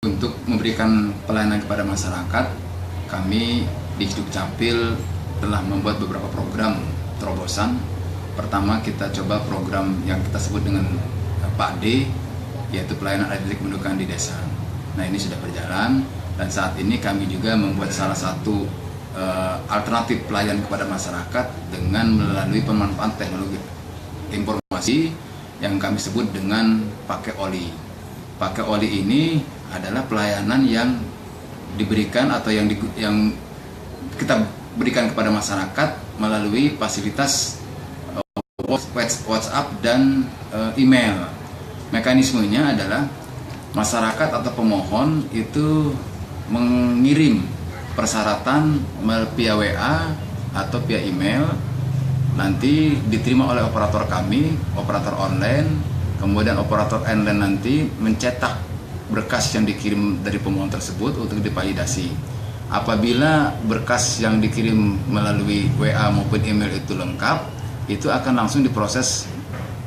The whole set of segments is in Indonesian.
Untuk memberikan pelayanan kepada masyarakat, kami di Dukcapil telah membuat beberapa program terobosan. Pertama, kita coba program yang kita sebut dengan Pak D, yaitu pelayanan elektrik mendudukan di desa. Nah, ini sudah berjalan, dan saat ini kami juga membuat salah satu alternatif pelayanan kepada masyarakat dengan melalui pemanfaatan teknologi informasi yang kami sebut dengan pakai oli. Pakai oli ini adalah pelayanan yang diberikan atau yang kita berikan kepada masyarakat melalui fasilitas WhatsApp dan email. Mekanismenya adalah masyarakat atau pemohon itu mengirim persyaratan via WA atau via email, nanti diterima oleh operator kami, operator online, kemudian operator online nanti mencetak berkas yang dikirim dari pemohon tersebut untuk divalidasi. Apabila berkas yang dikirim melalui WA maupun email itu lengkap, itu akan langsung diproses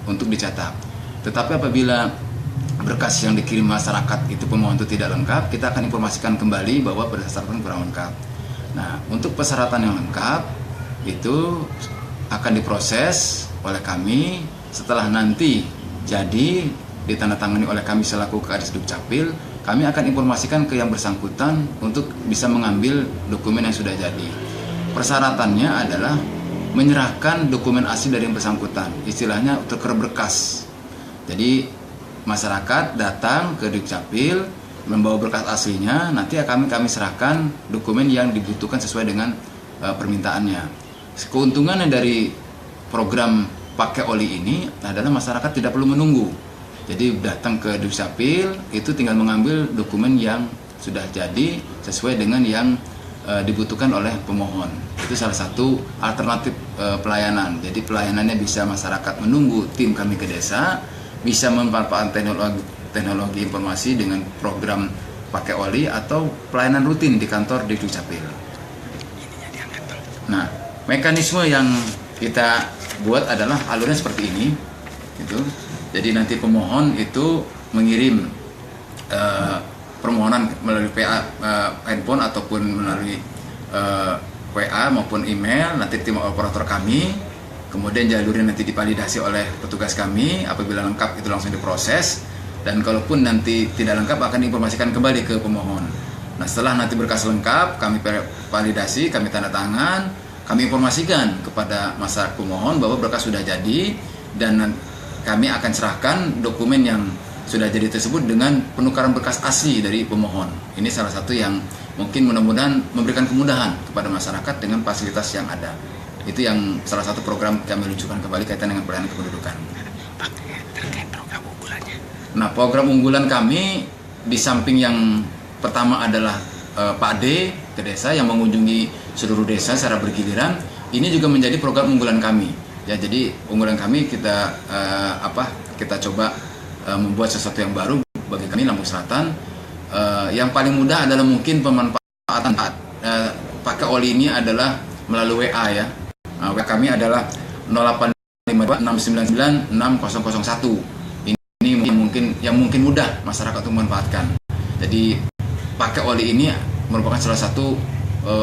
untuk dicetak. Tetapi apabila berkas yang dikirim masyarakat itu pemohon itu tidak lengkap, kita akan informasikan kembali bahwa persyaratan kurang lengkap. Nah, untuk persyaratan yang lengkap itu akan diproses oleh kami. Setelah nanti jadi ditandatangani oleh kami selaku Kadis Dukcapil, kami akan informasikan ke yang bersangkutan untuk bisa mengambil dokumen yang sudah jadi. Persyaratannya adalah menyerahkan dokumen asli dari yang bersangkutan, istilahnya tukar berkas. Jadi masyarakat datang ke Dukcapil membawa berkas aslinya, nanti kami serahkan dokumen yang dibutuhkan sesuai dengan permintaannya. Keuntungannya dari program pakai oli ini adalah masyarakat tidak perlu menunggu. Jadi datang ke Dukcapil itu tinggal mengambil dokumen yang sudah jadi sesuai dengan yang dibutuhkan oleh pemohon. Itu salah satu alternatif pelayanan. Jadi pelayanannya bisa masyarakat menunggu tim kami ke desa, bisa memanfaatkan teknologi informasi dengan program pakai oli atau pelayanan rutin di kantor di Dukcapil. Nah, mekanisme yang kita buat adalah alurnya seperti ini, gitu. Jadi nanti pemohon itu mengirim permohonan melalui PA handphone ataupun melalui WA maupun email, nanti tim operator kami, kemudian jalurnya nanti divalidasi oleh petugas kami. Apabila lengkap itu langsung diproses, dan kalaupun nanti tidak lengkap akan diinformasikan kembali ke pemohon. Nah, setelah nanti berkas lengkap kami validasi, kami tanda tangan, kami informasikan kepada masyarakat pemohon bahwa berkas sudah jadi, dan kami akan serahkan dokumen yang sudah jadi tersebut dengan penukaran berkas asli dari pemohon. Ini salah satu yang mungkin mudah-mudahan memberikan kemudahan kepada masyarakat dengan fasilitas yang ada. Itu yang salah satu program kami luncurkan kembali kaitan dengan pelayanan kependudukan. Pak, terkait program unggulannya. Nah, program unggulan kami di samping yang pertama adalah Pak D ke desa yang mengunjungi seluruh desa secara bergiliran. Ini juga menjadi program unggulan kami. Ya, jadi unggulan kami kita coba membuat sesuatu yang baru bagi kami Lampung Selatan. Yang paling mudah adalah mungkin pemanfaatan pakai oli ini adalah melalui WA ya. WA kami adalah 0852699601. Ini mungkin mudah masyarakat untuk memanfaatkan. Jadi pakai oli ini merupakan salah satu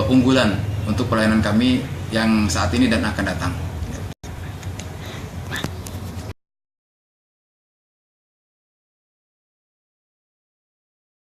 unggulan untuk pelayanan kami yang saat ini dan akan datang.